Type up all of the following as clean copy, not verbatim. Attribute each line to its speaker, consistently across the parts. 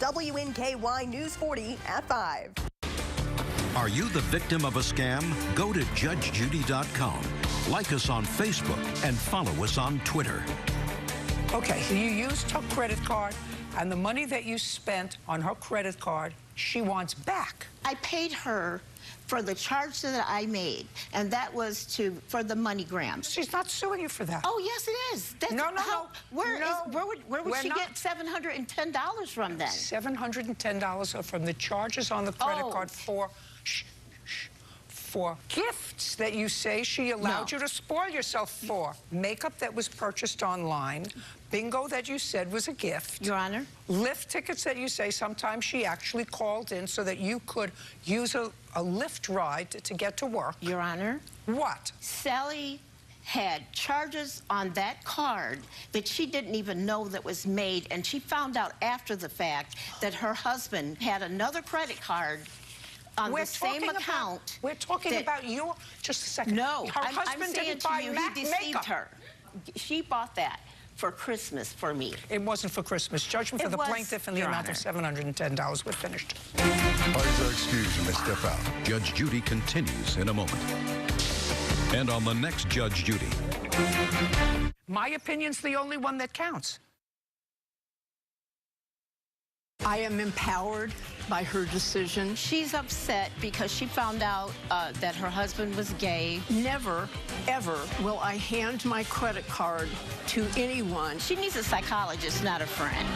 Speaker 1: WNKY News 40 at 5.
Speaker 2: Are you the victim of a scam? Go to judgejudy.com. Like us on Facebook and follow us on Twitter.
Speaker 3: Okay, so you used her credit card, and the money that you spent on her credit card, she wants back.
Speaker 4: I paid her for the charge that I made, and that was for the MoneyGram.
Speaker 3: She's not suing you for that.
Speaker 4: Oh, yes, it is. That's
Speaker 3: No.
Speaker 4: Where would she get $710 from then?
Speaker 3: $710 are from the charges on the credit card for gifts that you say she allowed you to spoil yourself for. Makeup that was purchased online, bingo that you said was a gift.
Speaker 4: Your Honor.
Speaker 3: Lift tickets that you say sometimes she actually called in so that you could use a Lyft ride to get to work.
Speaker 4: Your Honor.
Speaker 3: What?
Speaker 4: Sally had charges on that card that she didn't even know that was made, and she found out after the fact that her husband had another credit card on the same account.
Speaker 3: We're talking about your, just a second.
Speaker 4: No,
Speaker 3: her husband
Speaker 4: I'm saying
Speaker 3: didn't
Speaker 4: to
Speaker 3: buy
Speaker 4: you,
Speaker 3: Mac
Speaker 4: he deceived
Speaker 3: makeup.
Speaker 4: her. She bought that for Christmas for me.
Speaker 3: It wasn't for Christmas. Judgment for the plaintiff in the amount of $710. We're finished.
Speaker 5: Parties are excused. You may step out.
Speaker 2: Judge Judy continues in a moment. And on the next Judge Judy.
Speaker 3: My opinion's the only one that counts.
Speaker 6: I am empowered by her decision.
Speaker 4: She's upset because she found out that her husband was gay.
Speaker 6: Never, ever will I hand my credit card to anyone.
Speaker 4: She needs a psychologist, not a friend.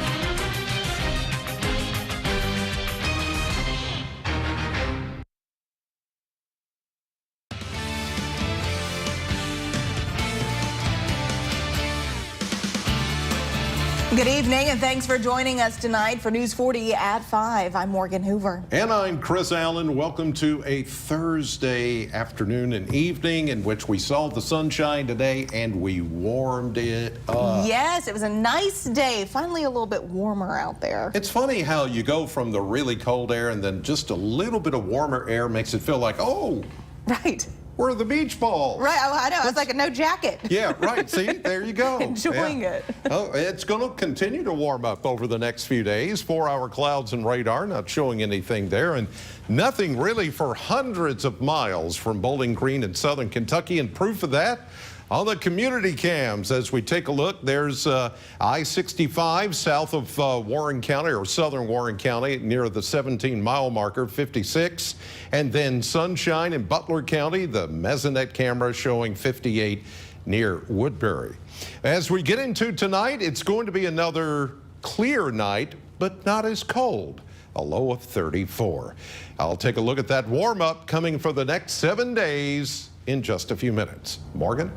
Speaker 1: Good evening, and thanks for joining us tonight for News 40 at 5. I'm Morgan Hoover.
Speaker 7: And I'm Chris Allen. Welcome to a Thursday afternoon and evening in which we saw the sunshine today and we warmed it up.
Speaker 1: Yes, it was a nice day. Finally a little bit warmer out there.
Speaker 7: It's funny how you go from the really cold air and then just a little bit of warmer air makes it feel like, oh,
Speaker 1: right.
Speaker 7: We're the beach balls.
Speaker 1: Right, I know. It's like a no jacket.
Speaker 7: Yeah, right. See, there you go.
Speaker 1: Enjoying it.
Speaker 7: Oh, it's going to continue to warm up over the next few days. 4-hour clouds and radar not showing anything there, and nothing really for hundreds of miles from Bowling Green in southern Kentucky. And proof of that on the community cams as we take a look. There's I-65 south of Warren County, or southern Warren County, near the 17-mile marker, 56. And then sunshine in Butler County, the Mesonet camera showing 58 near Woodbury. As we get into tonight, it's going to be another clear night, but not as cold. A low of 34. I'll take a look at that warm-up coming for the next 7 days in just a few minutes. Morgan?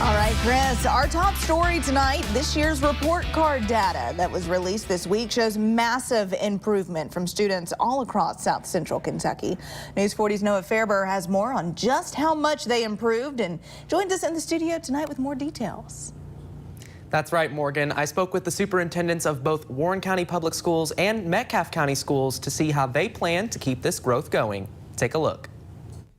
Speaker 1: All right, Chris, our top story tonight, this year's report card data that was released this week shows massive improvement from students all across South Central Kentucky. News 40's Noah Fairburn has more on just how much they improved and joins us in the studio tonight with more details.
Speaker 8: That's right, Morgan. I spoke with the superintendents of both Warren County Public Schools and Metcalfe County Schools to see how they plan to keep this growth going. Take a look.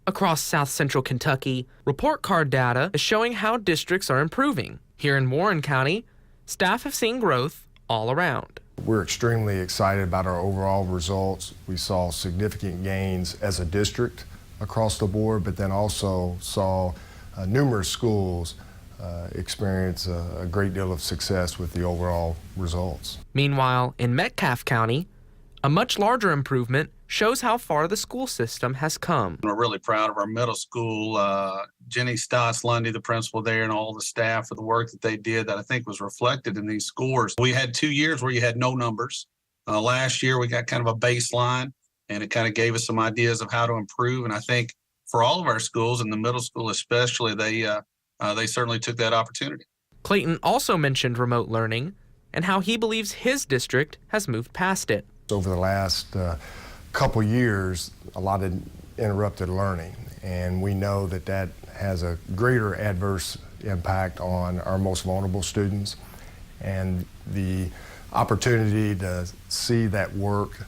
Speaker 8: Across South Central Kentucky, report card data is showing how districts are improving. Here in Warren County, staff have seen growth all around.
Speaker 5: We're extremely excited about our overall results. We saw significant gains as a district across the board, but then also saw numerous schools experience a great deal of success with the overall results.
Speaker 8: Meanwhile, in Metcalfe County, a much larger improvement shows how far the school system has come.
Speaker 9: We're really proud of our middle school. Jenny Stotts Lundy, the principal there, and all the staff for the work that they did that I think was reflected in these scores. We had 2 years where you had no numbers. Last year we got kind of a baseline, and it kind of gave us some ideas of how to improve. And I think for all of our schools, and the middle school especially, they certainly took that opportunity.
Speaker 8: Clayton also mentioned remote learning and how he believes his district has moved past it.
Speaker 5: Over the last couple years, a lot of interrupted learning, and we know that that has a greater adverse impact on our most vulnerable students, and the opportunity to see that work,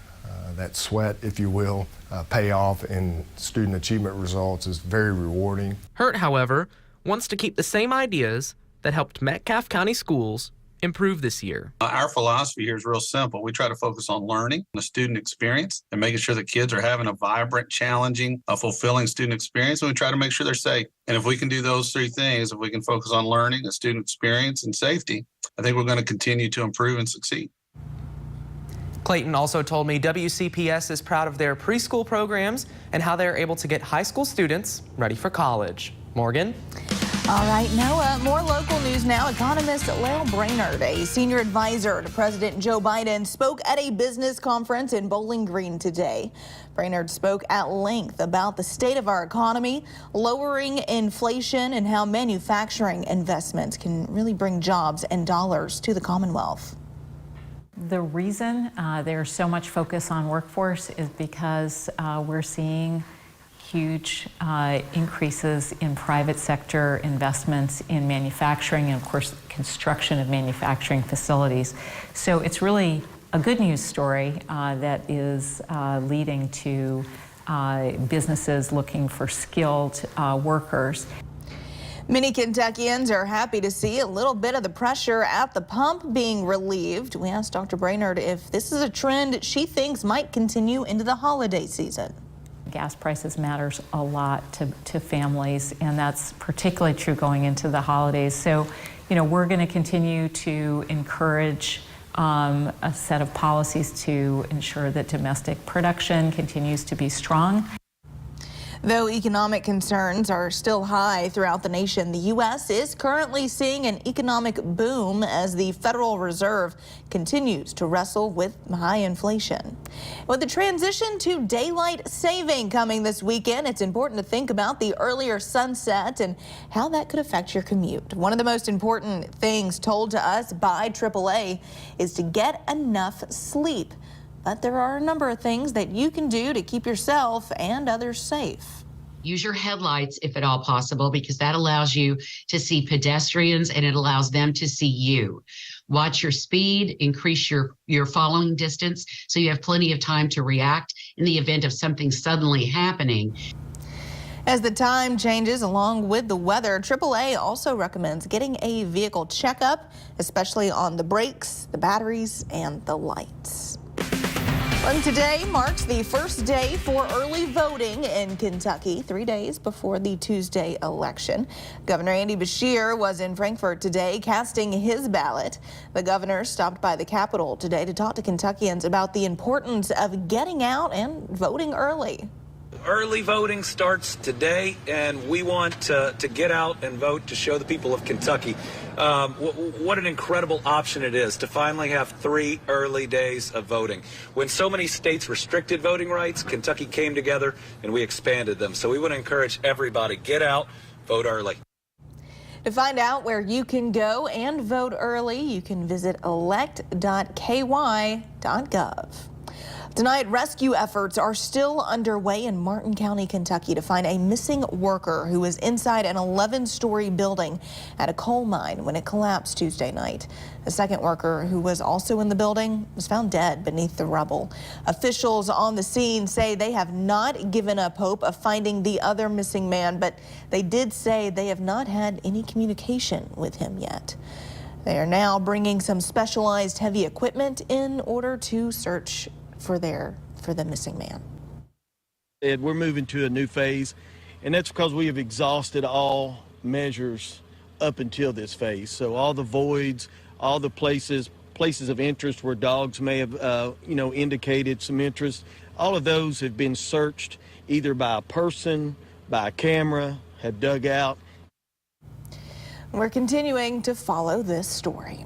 Speaker 5: that sweat, if you will, pay off in student achievement results is very rewarding.
Speaker 8: Hurt, however, wants to keep the same ideas that helped Metcalfe County schools improve this year.
Speaker 9: Our philosophy here is real simple. We try to focus on learning, the student experience, and making sure that kids are having a vibrant, challenging, fulfilling student experience. And we try to make sure they're safe. And if we can do those three things, if we can focus on learning, the student experience, and safety, I think we're going to continue to improve and succeed.
Speaker 8: Clayton also told me WCPS is proud of their preschool programs and how they're able to get high school students ready for college. Morgan?
Speaker 1: All right, Noah, more local news now. Economist Lael Brainerd, a senior advisor to President Joe Biden, spoke at a business conference in Bowling Green today. Brainerd spoke at length about the state of our economy, lowering inflation, and how manufacturing investments can really bring jobs and dollars to the Commonwealth.
Speaker 10: The reason there's so much focus on workforce is because we're seeing huge increases in private sector investments in manufacturing and, of course, construction of manufacturing facilities. So it's really a good news story that is leading to businesses looking for skilled workers.
Speaker 1: Many Kentuckians are happy to see a little bit of the pressure at the pump being relieved. We asked Dr. Brainerd if this is a trend she thinks might continue into the holiday season.
Speaker 10: Gas prices matters a lot to families, and that's particularly true going into the holidays. So, you know, we're going to continue to encourage a set of policies to ensure that domestic production continues to be strong.
Speaker 1: Though economic concerns are still high throughout the nation, the U.S. is currently seeing an economic boom as the Federal Reserve continues to wrestle with high inflation. With the transition to daylight saving coming this weekend, it's important to think about the earlier sunset and how that could affect your commute. One of the most important things told to us by AAA is to get enough sleep. But there are a number of things that you can do to keep yourself and others safe.
Speaker 11: Use your headlights if at all possible, because that allows you to see pedestrians and it allows them to see you. Watch your speed, increase your following distance so you have plenty of time to react in the event of something suddenly happening.
Speaker 1: As the time changes along with the weather, AAA also recommends getting a vehicle checkup, especially on the brakes, the batteries, and the lights. And today marks the first day for early voting in Kentucky, 3 days before the Tuesday election. Governor Andy Beshear was in Frankfort today casting his ballot. The governor stopped by the Capitol today to talk to Kentuckians about the importance of getting out and voting early.
Speaker 12: Early voting starts today, and we want to get out and vote to show the people of Kentucky what an incredible option it is to finally have 3 early days of voting. When so many states restricted voting rights, Kentucky came together and we expanded them. So we want to encourage everybody, get out, vote early.
Speaker 1: To find out where you can go and vote early, you can visit elect.ky.gov. Tonight, rescue efforts are still underway in Martin County, Kentucky to find a missing worker who was inside an 11-story building at a coal mine when it collapsed Tuesday night. The second worker, who was also in the building, was found dead beneath the rubble. Officials on the scene say they have not given up hope of finding the other missing man, but they did say they have not had any communication with him yet. They are now bringing some specialized heavy equipment in order to search for the missing man.
Speaker 13: We're moving to a new phase, and that's because we have exhausted all measures up until this phase. So all the voids, all the places of interest where dogs may have, indicated some interest, all of those have been searched either by a person, by a camera, have dug out.
Speaker 1: We're continuing to follow this story.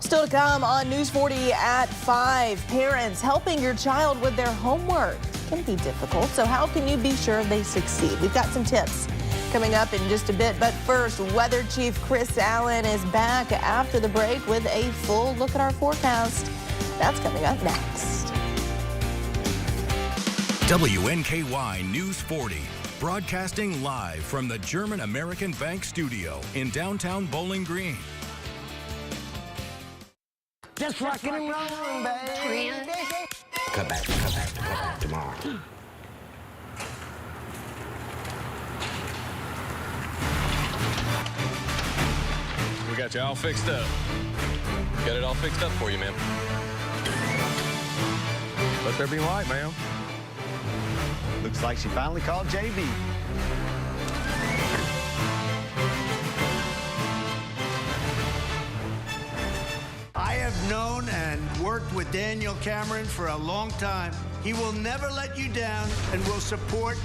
Speaker 1: Still to come on News 40 at 5. Parents, helping your child with their homework can be difficult, so how can you be sure they succeed? We've got some tips coming up in just a bit, but first, Weather Chief Chris Allen is back after the break with a full look at our forecast. That's coming up next.
Speaker 2: WNKY News 40, broadcasting live from the German American Bank studio in downtown Bowling Green.
Speaker 14: Just rockin' and rollin', baby. Cut back tomorrow.
Speaker 15: got you all fixed up. Got it all fixed up for you, man.
Speaker 16: Let there be light, ma'am.
Speaker 14: Looks like she finally called JV.
Speaker 17: I have known and worked with Daniel Cameron for a long time. He will never let you down and will support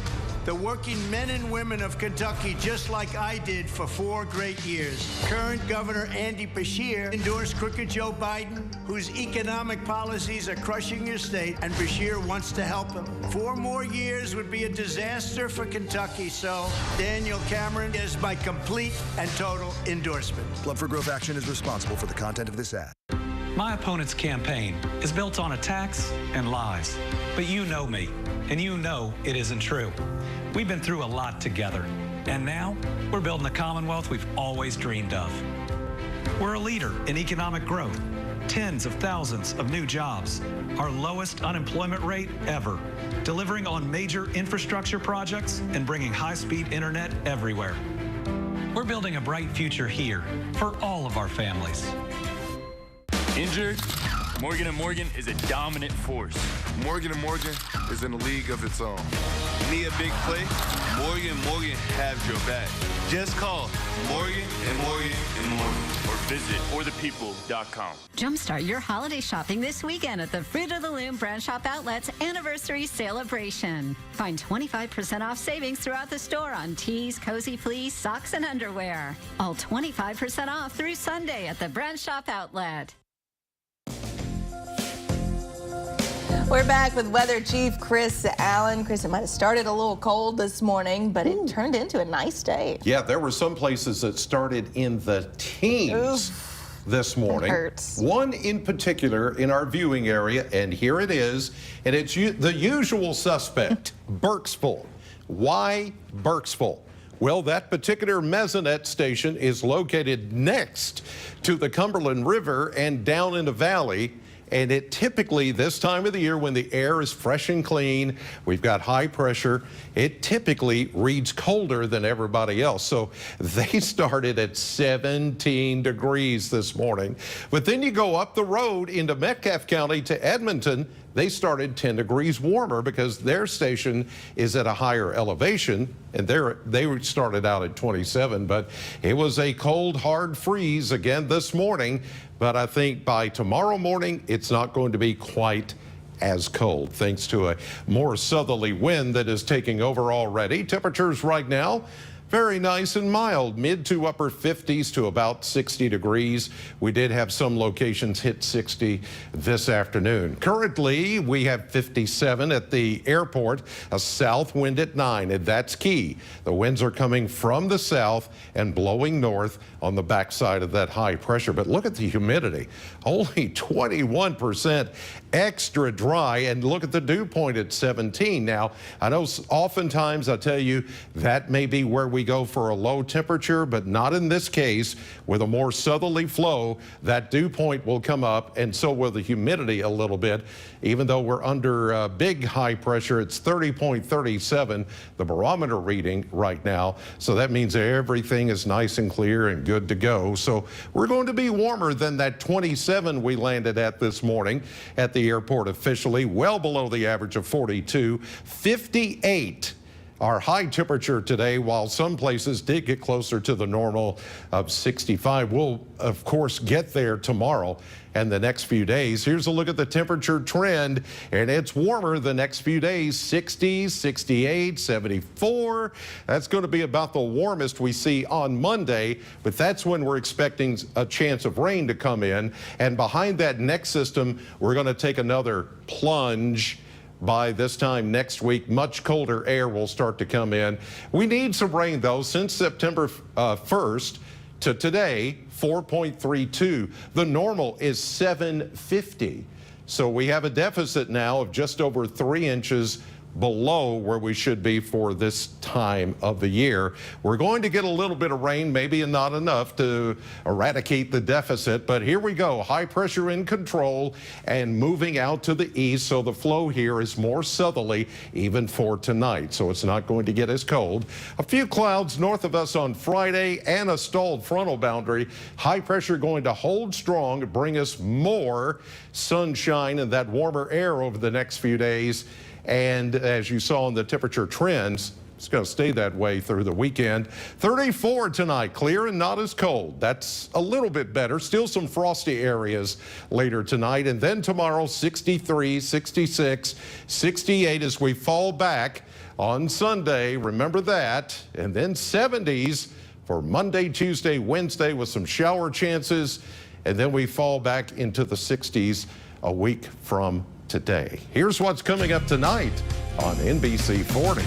Speaker 17: the working men and women of Kentucky just like I did for 4 great years. Current Governor Andy Beshear endorsed crooked Joe Biden, whose economic policies are crushing your state, and Beshear wants to help him. 4 more years would be a disaster for Kentucky, so Daniel Cameron is my complete and total endorsement.
Speaker 18: Club for Growth Action is responsible for the content of this ad.
Speaker 12: My opponent's campaign is built on attacks and lies. But you know me, and you know it isn't true. We've been through a lot together, and now we're building the Commonwealth we've always dreamed of. We're a leader in economic growth, tens of thousands of new jobs, our lowest unemployment rate ever, delivering on major infrastructure projects and bringing high-speed internet everywhere. We're building a bright future here for all of our families.
Speaker 15: Injured? Morgan & Morgan is a dominant force.
Speaker 16: Morgan & Morgan is in a league of its own.
Speaker 15: Need a big play? Morgan & Morgan has your back. Just call Morgan & Morgan & Morgan or visit forthepeople.com.
Speaker 19: Jumpstart your holiday shopping this weekend at the Fruit of the Loom Brand Shop Outlet's Anniversary Celebration. Find 25% off savings throughout the store on tees, cozy fleece, socks, and underwear. All 25% off through Sunday at the Brand Shop Outlet.
Speaker 1: We're back with Weather Chief Chris Allen. Chris, it might have started a little cold this morning, but it turned into a nice day.
Speaker 7: Yeah, there were some places that started in the teens this morning.
Speaker 1: That hurts.
Speaker 7: One in particular in our viewing area, and here it is, and it's the usual suspect, Burkesville. Why Burkesville? Well, that particular mesonet station is located next to the Cumberland River and down in the valley. And it typically, this time of the year when the air is fresh and clean, we've got high pressure, it typically reads colder than everybody else. So they started at 17 degrees this morning. But then you go up the road into Metcalfe County to Edmonton, they started 10 degrees warmer because their station is at a higher elevation, and they started out at 27, but it was a cold, hard freeze again this morning. But I think by tomorrow morning, it's not going to be quite as cold, thanks to a more southerly wind that is taking over already. Temperatures right now, very nice and mild, mid to upper 50s to about 60 degrees. We did have some locations hit 60 this afternoon. Currently, we have 57 at the airport, a south wind at 9, and that's key. The winds are coming from the south and blowing north on the backside of that high pressure. But look at the humidity, only 21%, extra dry, and look at the dew point at 17. Now, I know oftentimes I tell you that may be where we go for a low temperature, but not in this case. With a more southerly flow, that dew point will come up, and so will the humidity a little bit. Even though we're under big high pressure, it's 30.37, the barometer reading right now. So that means everything is nice and clear and good to go. So we're going to be warmer than that 27 we landed at this morning at the airport officially, well below the average of 42, 58. Our high temperature today, while some places did get closer to the normal of 65. We'll, of course, get there tomorrow and the next few days. Here's a look at the temperature trend, and it's warmer the next few days, 60, 68, 74. That's going to be about the warmest we see on Monday, but that's when we're expecting a chance of rain to come in. And behind that next system, we're going to take another plunge. By this time next week, much colder air will start to come in. We need some rain, though. Since September 1st to today, 4.32. The normal is 750. So we have a deficit now of just over 3 inches below where we should be for this time of the year. We're going to get a little bit of rain, maybe not enough to eradicate the deficit, but here we go. High pressure in control and moving out to the east, so the flow here is more southerly even for tonight, so it's not going to get as cold. A few clouds north of us on Friday and a stalled frontal boundary. High pressure going to hold strong, bring us more sunshine and that warmer air over the next few days. And as you saw in the temperature trends, it's going to stay that way through the weekend. 34 tonight, clear and not as cold. That's a little bit better. Still some frosty areas later tonight. And then tomorrow, 63, 66, 68 as we fall back on Sunday. Remember that. And then 70s for Monday, Tuesday, Wednesday with some shower chances. And then we fall back into the 60s a week from today. Here's what's coming up tonight on NBC 40.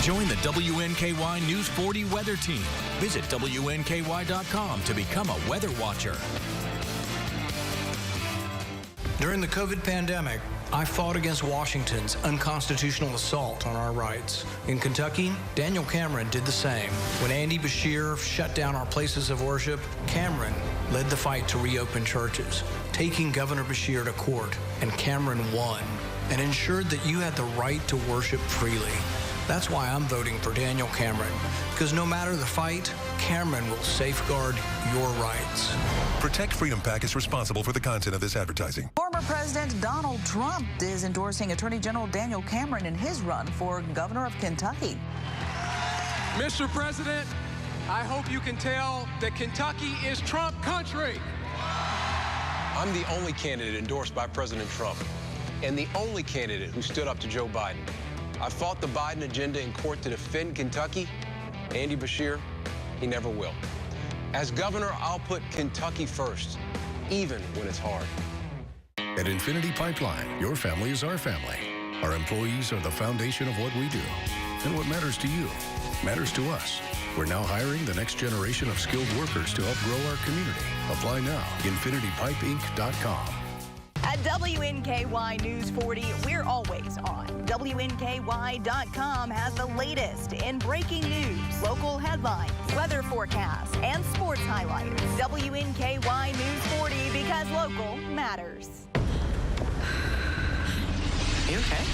Speaker 20: Join the WNKY News 40 weather team. Visit WNKY.com to become a weather watcher.
Speaker 21: During the COVID pandemic, I fought against Washington's unconstitutional assault on our rights. In Kentucky, Daniel Cameron did the same. When Andy Beshear shut down our places of worship, Cameron led the fight to reopen churches, taking Governor Beshear to court, and Cameron won and ensured that you had the right to worship freely. That's why I'm voting for Daniel Cameron, because no matter the fight, Cameron will safeguard your rights.
Speaker 18: Protect Freedom PAC is responsible for the content of this advertising.
Speaker 22: Former President Donald Trump is endorsing Attorney General Daniel Cameron in his run for governor of Kentucky.
Speaker 23: Mr. President, I hope you can tell that Kentucky is Trump country.
Speaker 24: I'm the only candidate endorsed by President Trump and the only candidate who stood up to Joe Biden. I fought the Biden agenda in court to defend Kentucky. Andy Beshear, he never will. As governor, I'll put Kentucky first, even when it's hard.
Speaker 25: At Infinity Pipeline, your family is our family. Our employees are the foundation of what we do. And what matters to you matters to us. We're now hiring the next generation of skilled workers to help grow our community. Apply now. InfinityPipeInc.com.
Speaker 22: At WNKY News 40, we're always on. WNKY.com has the latest in breaking news, local headlines, weather forecasts, and sports highlights. WNKY News 40, because local matters.
Speaker 23: You okay?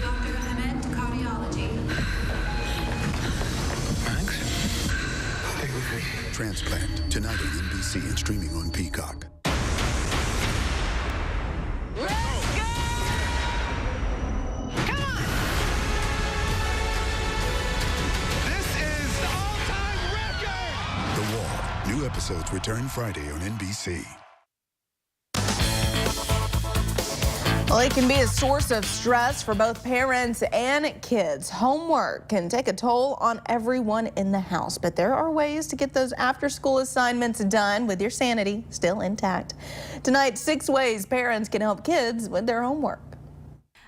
Speaker 26: Dr. Ahmed, cardiology.
Speaker 23: Thanks. Stay with me.
Speaker 18: Transplant, tonight on NBC and streaming on Peacock. New episodes return Friday on NBC.
Speaker 1: Well, it can be a source of stress for both parents and kids. Homework can take a toll on everyone in the house, but there are ways to get those after-school assignments done with your sanity still intact. Tonight, 6 ways parents can help kids with their homework.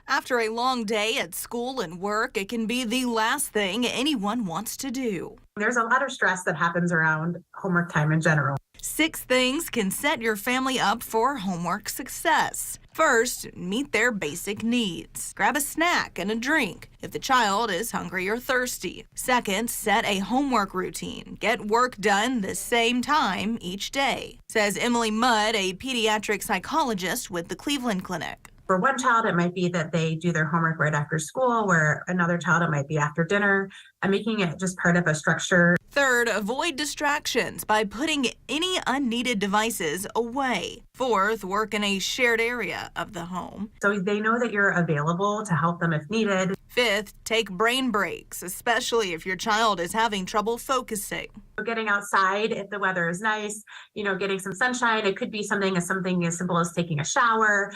Speaker 1: After a long day at school and work, it can be the last thing anyone wants to do.
Speaker 27: There's a lot of stress that happens around homework time in general.
Speaker 1: 6 things can set your family up for homework success. First, meet their basic needs. Grab a snack and a drink if the child is hungry or thirsty. Second, set a homework routine. Get work done the same time each day, says Emily Mudd, a pediatric psychologist with the Cleveland Clinic.
Speaker 27: For one child, it might be that they do their homework right after school, where another child, it might be after dinner, and making it just part of a structure.
Speaker 1: Third, avoid distractions by putting any unneeded devices away. Fourth, work in a shared area of the home.
Speaker 27: So they know that you're available to help them if needed.
Speaker 1: Fifth, take brain breaks, especially if your child is having trouble focusing.
Speaker 27: Getting outside if the weather is nice, getting some sunshine. It could be something as simple as taking a shower,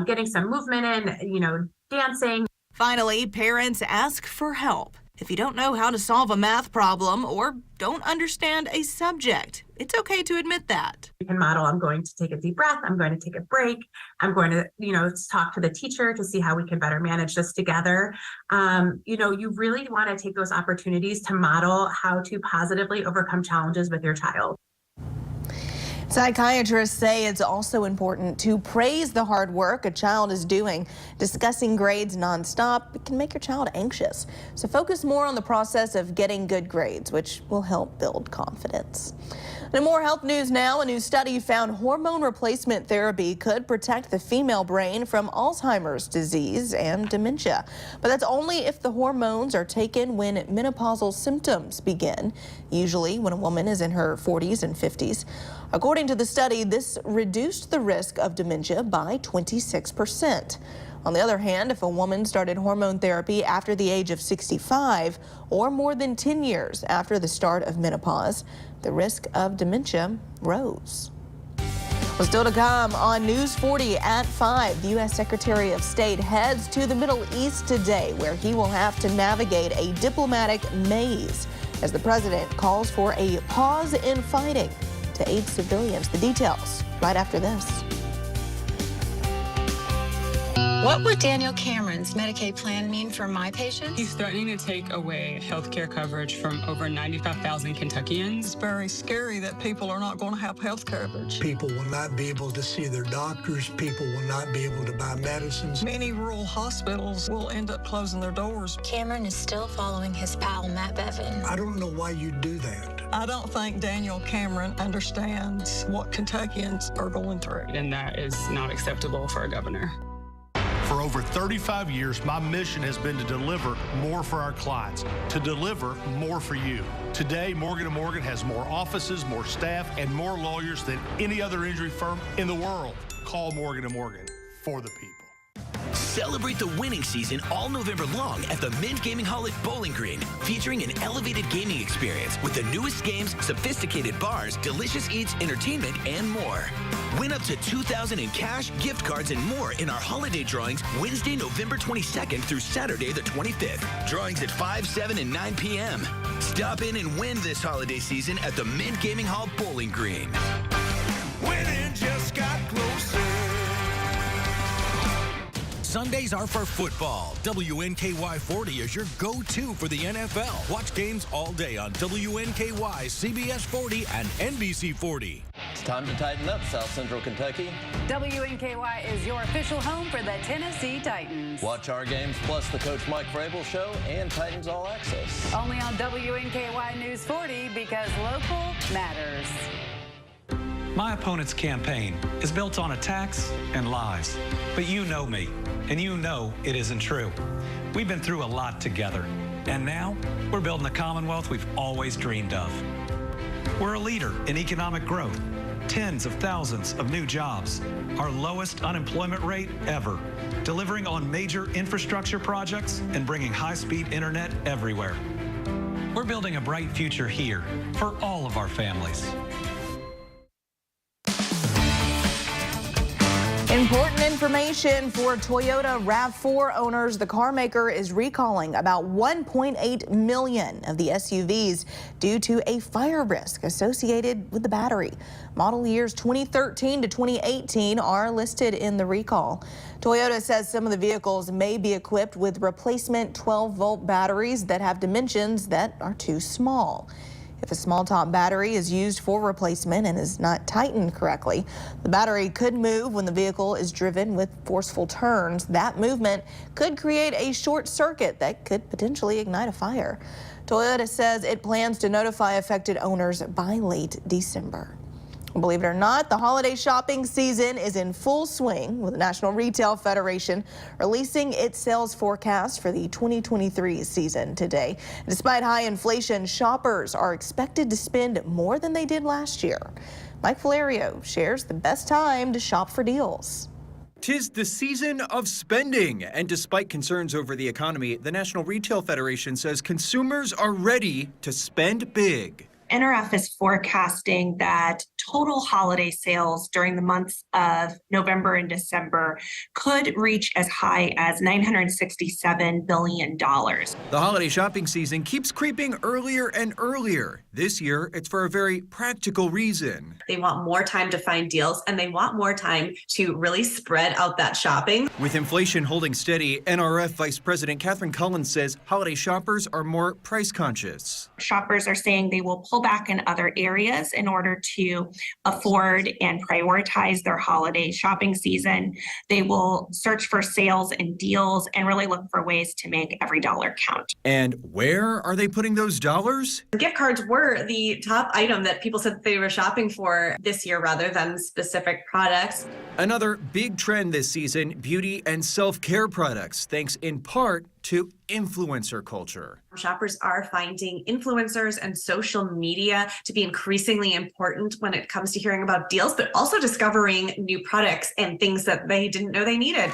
Speaker 27: getting some movement in, dancing.
Speaker 1: Finally, parents ask for help. If you don't know how to solve a math problem or don't understand a subject, it's okay to admit that.
Speaker 27: You can model, I'm going to take a deep breath, I'm going to take a break, I'm going to, talk to the teacher to see how we can better manage this together. You really want to take those opportunities to model how to positively overcome challenges with your child.
Speaker 1: Psychiatrists say it's also important to praise the hard work a child is doing. Discussing grades nonstop can make your child anxious. So focus more on the process of getting good grades, which will help build confidence. And more health news now. A new study found hormone replacement therapy could protect the female brain from Alzheimer's disease and dementia. But that's only if the hormones are taken when menopausal symptoms begin, usually when a woman is in her 40s and 50s. According to the study, this reduced the risk of dementia by 26%. On the other hand, if a woman started hormone therapy after the age of 65 or more than 10 years after the start of menopause, the risk of dementia rose. Well, still to come on News 40 at 5, the U.S. Secretary of State heads to the Middle East today, where he will have to navigate a diplomatic maze as the president calls for a pause in fighting to aid civilians. The details right after this.
Speaker 3: What would Daniel Cameron's Medicaid plan mean for my patients?
Speaker 4: He's threatening to take away health care coverage from over 95,000 Kentuckians.
Speaker 5: It's very scary that people are not going to have health coverage.
Speaker 6: People will not be able to see their doctors. People will not be able to buy medicines.
Speaker 5: Many rural hospitals will end up closing their doors.
Speaker 3: Cameron is still following his pal, Matt Bevin.
Speaker 6: I don't know why you do that.
Speaker 5: I don't think Daniel Cameron understands what Kentuckians are going through.
Speaker 4: And that is not acceptable for a governor.
Speaker 8: For over 35 years, my mission has been to deliver more for our clients, to deliver more for you. Today, Morgan & Morgan has more offices, more staff, and more lawyers than any other injury firm in the world. Call Morgan & Morgan for the people.
Speaker 9: Celebrate the winning season all November long at the Mint Gaming Hall at Bowling Green, featuring an elevated gaming experience with the newest games, sophisticated bars, delicious eats, entertainment, and more. Win up to $2,000 in cash, gift cards, and more in our holiday drawings Wednesday, November 22nd through Saturday the 25th. Drawings at 5, 7, and 9 p.m. Stop in and win this holiday season at the Mint Gaming Hall Bowling Green.
Speaker 20: Winning just got closer. Sundays are for football. WNKY 40 is your go-to for the NFL. Watch games all day on WNKY, CBS 40, and NBC 40.
Speaker 10: It's time to tighten up, South Central Kentucky.
Speaker 28: WNKY is your official home for the Tennessee Titans.
Speaker 10: Watch our games plus the Coach Mike Vrabel Show and Titans All Access.
Speaker 28: Only on WNKY News 40, because local matters.
Speaker 29: My opponent's campaign is built on attacks and lies. But you know me, and you know it isn't true. We've been through a lot together, and now we're building the Commonwealth we've always dreamed of. We're a leader in economic growth, tens of thousands of new jobs, our lowest unemployment rate ever, delivering on major infrastructure projects and bringing high-speed internet everywhere. We're building a bright future here for all of our families.
Speaker 1: Important information for Toyota RAV4 owners. The car maker is recalling about 1.8 million of the SUVs due to a fire risk associated with the battery. Model years 2013 to 2018 are listed in the recall. Toyota says some of the vehicles may be equipped with replacement 12-volt batteries that have dimensions that are too small. If a small top battery is used for replacement and is not tightened correctly, the battery could move when the vehicle is driven with forceful turns. That movement could create a short circuit that could potentially ignite a fire. Toyota says it plans to notify affected owners by late December. Believe it or not, the holiday shopping season is in full swing, with the National Retail Federation releasing its sales forecast for the 2023 season today. Despite high inflation, shoppers are expected to spend more than they did last year. Mike Valerio shares the best time to shop for deals.
Speaker 30: 'Tis the season of spending, and despite concerns over the economy, the National Retail Federation says consumers are ready to spend big.
Speaker 27: NRF is forecasting that total holiday sales during the months of November and December could reach as high as $967 billion.
Speaker 30: The holiday shopping season keeps creeping earlier and earlier. This year, it's for a very practical reason.
Speaker 27: They want more time to find deals, and they want more time to really spread out that shopping.
Speaker 30: With inflation holding steady, NRF Vice President Catherine Collins says holiday shoppers are more price conscious.
Speaker 27: Shoppers are saying they will pull pull back in other areas in order to afford and prioritize their holiday shopping season. They will search for sales and deals and really look for ways to make every dollar count.
Speaker 30: And where are they putting those dollars?
Speaker 2: Gift cards were the top item that people said they were shopping for this year rather than specific products.
Speaker 30: Another big trend this season, beauty and self-care products, thanks in part to influencer culture.
Speaker 2: Shoppers are finding influencers and social media to be increasingly important when it comes to hearing about deals, but also discovering new products and things that they didn't know they needed.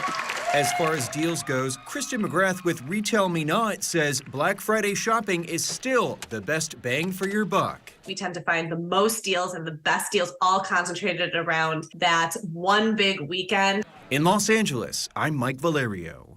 Speaker 30: As far as deals goes, Kristen McGrath with Retail Me Not says Black Friday shopping is still the best bang for your buck.
Speaker 2: We tend to find the most deals and the best deals all concentrated around that one big weekend.
Speaker 30: In Los Angeles, I'm Mike Valerio.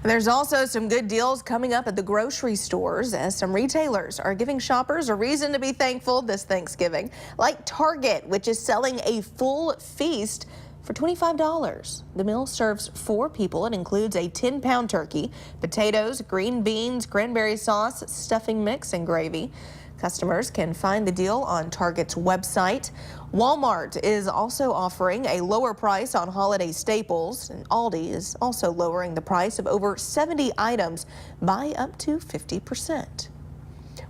Speaker 1: There's also some good deals coming up at the grocery stores as some retailers are giving shoppers a reason to be thankful this Thanksgiving, like Target, which is selling a full feast for $25. The meal serves 4 people. It includes a 10-pound turkey, potatoes, green beans, cranberry sauce, stuffing mix, and gravy. Customers can find the deal on Target's website. Walmart is also offering a lower price on holiday staples, and Aldi is also lowering the price of over 70 items by up to 50%.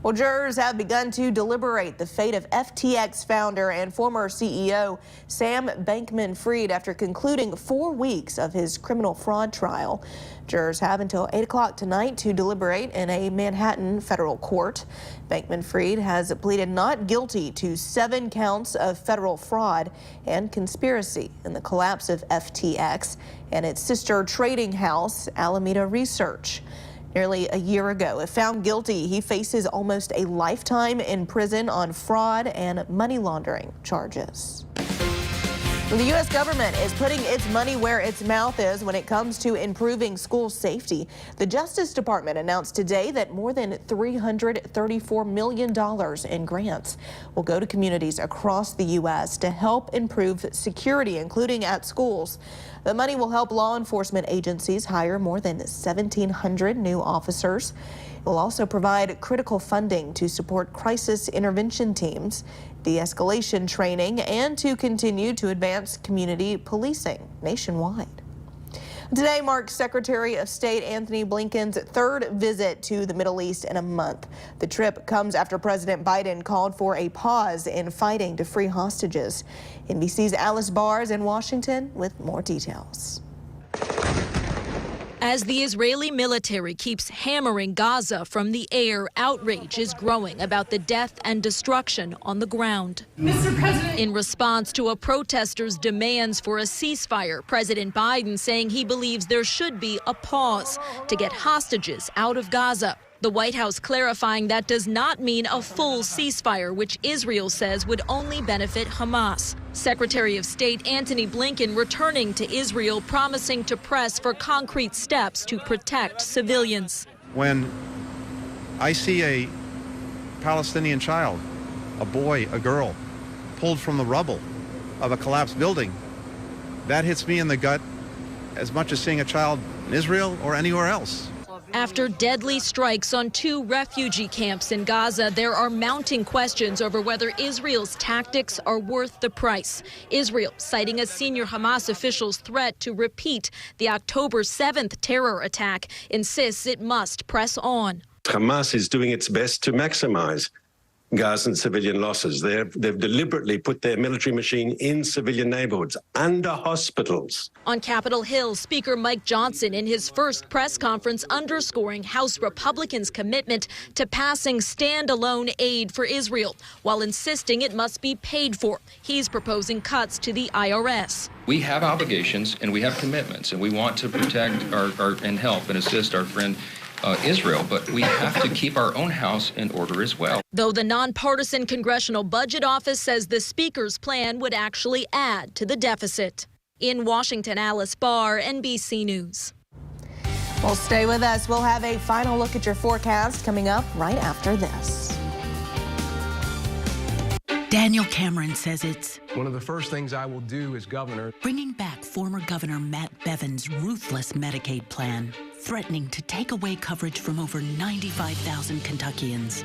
Speaker 1: Well, jurors have begun to deliberate the fate of FTX founder and former CEO Sam Bankman-Fried after concluding 4 weeks of his criminal fraud trial. Jurors have until 8 o'clock tonight to deliberate in a Manhattan federal court. Bankman-Fried has pleaded not guilty to 7 counts of federal fraud and conspiracy in the collapse of FTX and its sister trading house, Alameda Research. Nearly a year ago, if found guilty, he faces almost a lifetime in prison on fraud and money laundering charges. The U.S. government is putting its money where its mouth is when it comes to improving school safety. The Justice Department announced today that more than $334 million in grants will go to communities across the U.S. to help improve security, including at schools. The money will help law enforcement agencies hire more than 1,700 new officers. It will also provide critical funding to support crisis intervention teams, de-escalation training, and to continue to advance community policing nationwide. Today marks Secretary of State Antony Blinken's 3rd visit to the Middle East in a month. The trip comes after President Biden called for a pause in fighting to free hostages. NBC's Alice Barr is in Washington with more details.
Speaker 7: As the Israeli military keeps hammering Gaza from the air, outrage is growing about the death and destruction on the ground.
Speaker 11: Mr. President.
Speaker 7: In response to a protester's demands for a ceasefire, President Biden saying he believes there should be a pause to get hostages out of Gaza. The White House clarifying that does not mean a full ceasefire, which Israel says would only benefit Hamas. Secretary of State Antony Blinken returning to Israel, promising to press for concrete steps to protect civilians.
Speaker 12: When I see a Palestinian child, a boy, a girl, pulled from the rubble of a collapsed building, that hits me in the gut as much as seeing a child in Israel or anywhere else.
Speaker 7: After deadly strikes on 2 refugee camps in Gaza, there are mounting questions over whether Israel's tactics are worth the price. Israel citing a senior Hamas official's threat to repeat the October 7th terror attack, insists it must press on.
Speaker 13: Hamas is doing its best to maximize Gazan civilian losses. They've deliberately put their military machine in civilian neighborhoods, under hospitals.
Speaker 7: On Capitol Hill, Speaker Mike Johnson in his first press conference underscoring House Republicans' commitment to passing standalone aid for Israel, while insisting it must be paid for. He's proposing cuts to the IRS.
Speaker 14: We have obligations and we have commitments, and we want to protect and help and assist our friend Israel, but we have to keep our own house in order as well.
Speaker 7: Though the nonpartisan Congressional Budget Office says the Speaker's plan would actually add to the deficit. In Washington, Alice Barr, NBC News.
Speaker 1: Well, stay with us. We'll have a final look at your forecast coming up right after this.
Speaker 11: Daniel Cameron says it's
Speaker 23: one of the first things I will do as governor.
Speaker 11: Bringing back former Governor Matt Bevin's ruthless Medicaid plan, threatening to take away coverage from over 95,000 Kentuckians,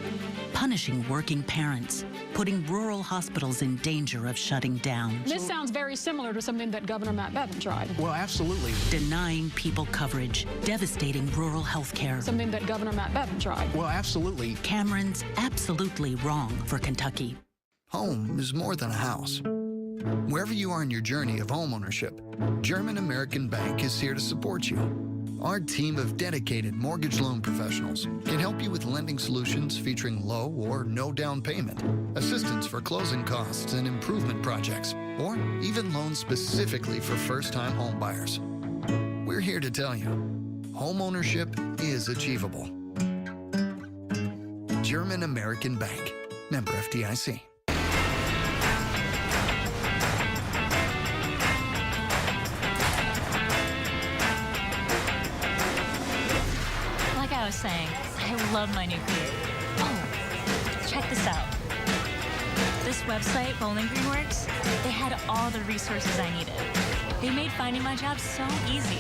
Speaker 11: punishing working parents, putting rural hospitals in danger of shutting down.
Speaker 15: This sounds very similar to something that Governor Matt Bevin tried.
Speaker 23: Well, absolutely.
Speaker 11: Denying people coverage, devastating rural health care.
Speaker 15: Something that Governor Matt Bevin tried.
Speaker 23: Well, absolutely.
Speaker 11: Cameron's absolutely wrong for Kentucky.
Speaker 18: Home is more than a house. Wherever you are in your journey of homeownership, German American Bank is here to support you. Our team of dedicated mortgage loan professionals can help you with lending solutions featuring low or no down payment, assistance for closing costs and improvement projects, or even loans specifically for first-time home buyers. We're here to tell you, homeownership is achievable. German American Bank, member FDIC.
Speaker 16: I was saying, I love my new career. Oh, check this out. This website, Bowling Green Works, they had all the resources I needed. They made finding my job so easy.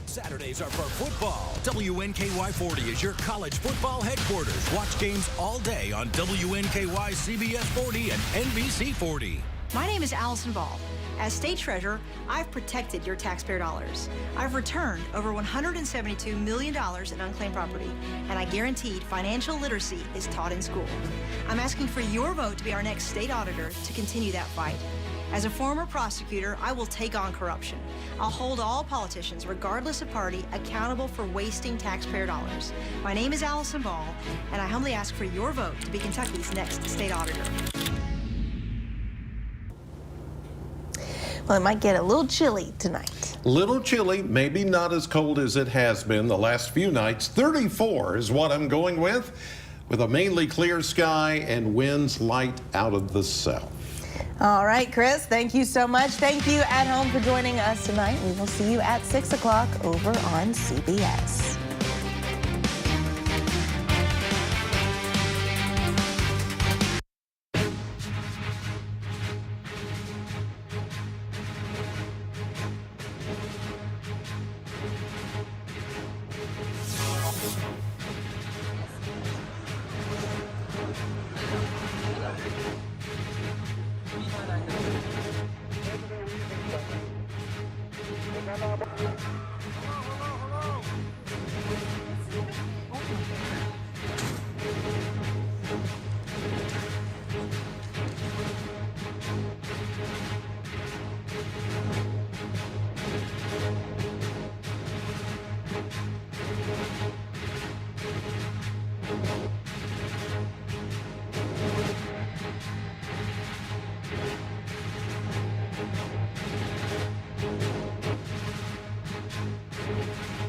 Speaker 20: Saturdays are for football. WNKY 40 is your college football headquarters. Watch games all day on WNKY, CBS 40, and NBC 40.
Speaker 17: My name is Allison Ball. As state treasurer, I've protected your taxpayer dollars. I've returned over $172 million in unclaimed property, and I guaranteed financial literacy is taught in school. I'm asking for your vote to be our next state auditor to continue that fight. As a former prosecutor, I will take on corruption. I'll hold all politicians, regardless of party, accountable for wasting taxpayer dollars. My name is Allison Ball, and I humbly ask for your vote to be Kentucky's next state auditor.
Speaker 1: Well, it might get a little chilly tonight.
Speaker 19: Little chilly, maybe not as cold as it has been the last few nights. 34 is what I'm going with a mainly clear sky and winds light out of the south.
Speaker 1: All right, Chris, thank you so much. Thank you at home for joining us tonight. We will see you at 6 o'clock over on CBS.
Speaker 21: Thank you.